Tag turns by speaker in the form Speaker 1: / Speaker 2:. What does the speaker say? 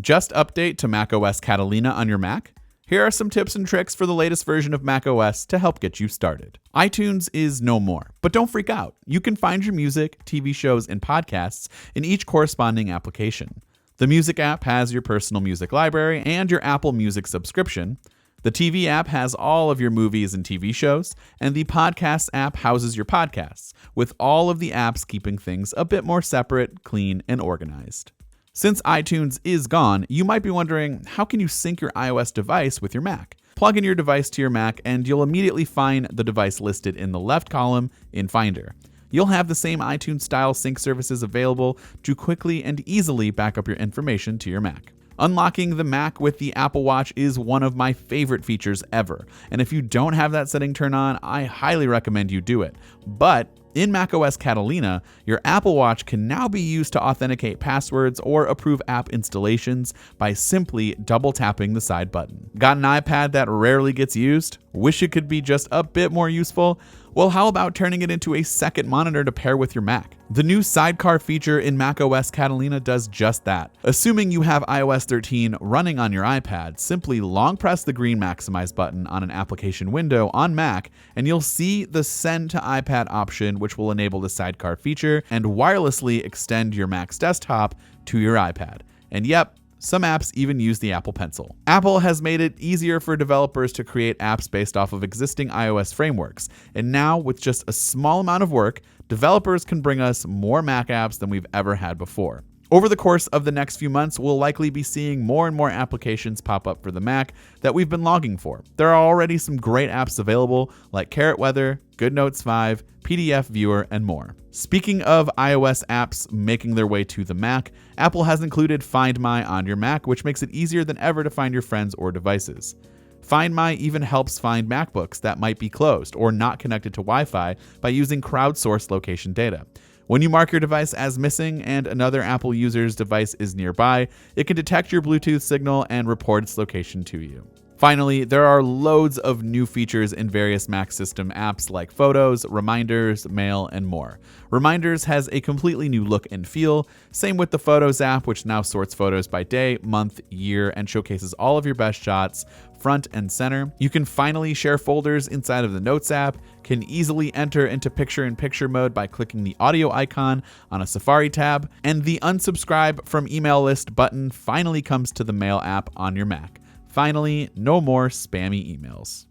Speaker 1: Just update to macOS Catalina on your Mac? Here are some tips and tricks for the latest version of macOS to help get you started. iTunes is no more, but don't freak out. You can find your music, TV shows, and podcasts in each corresponding application. The Music app has your personal music library and your Apple Music subscription. The TV app has all of your movies and TV shows, and the Podcasts app houses your podcasts, with all of the apps keeping things a bit more separate, clean, and organized. Since iTunes is gone, you might be wondering, how can you sync your iOS device with your Mac? Plug in your device to your Mac and you'll immediately find the device listed in the left column in Finder. You'll have the same iTunes-style sync services available to quickly and easily back up your information to your Mac. Unlocking the Mac with the Apple Watch is one of my favorite features ever, and if you don't have that setting turned on, I highly recommend you do it. But in macOS Catalina, your Apple Watch can now be used to authenticate passwords or approve app installations by simply double tapping the side button. Got an iPad that rarely gets used? Wish it could be just a bit more useful? Well, how about turning it into a second monitor to pair with your Mac? The new Sidecar feature in macOS Catalina does just that. Assuming you have iOS 13 running on your iPad, simply long press the green maximize button on an application window on Mac, and you'll see the Send to iPad option, which will enable the Sidecar feature and wirelessly extend your Mac's desktop to your iPad. And yep, some apps even use the Apple Pencil. Apple has made it easier for developers to create apps based off of existing iOS frameworks, and now with just a small amount of work, developers can bring us more Mac apps than we've ever had before. Over the course of the next few months, we'll likely be seeing more and more applications pop up for the Mac that we've been longing for. There are already some great apps available like Carrot Weather, GoodNotes 5, PDF Viewer, and more. Speaking of iOS apps making their way to the Mac, Apple has included Find My on your Mac, which makes it easier than ever to find your friends or devices. Find My even helps find MacBooks that might be closed or not connected to Wi-Fi by using crowdsourced location data. When you mark your device as missing and another Apple user's device is nearby, it can detect your Bluetooth signal and report its location to you. Finally, there are loads of new features in various Mac system apps like Photos, Reminders, Mail, and more. Reminders has a completely new look and feel, same with the Photos app, which now sorts photos by day, month, year, and showcases all of your best shots, front and center. You can finally share folders inside of the Notes app, can easily enter into picture-in-picture mode by clicking the audio icon on a Safari tab, and the unsubscribe from email list button finally comes to the Mail app on your Mac. Finally, no more spammy emails.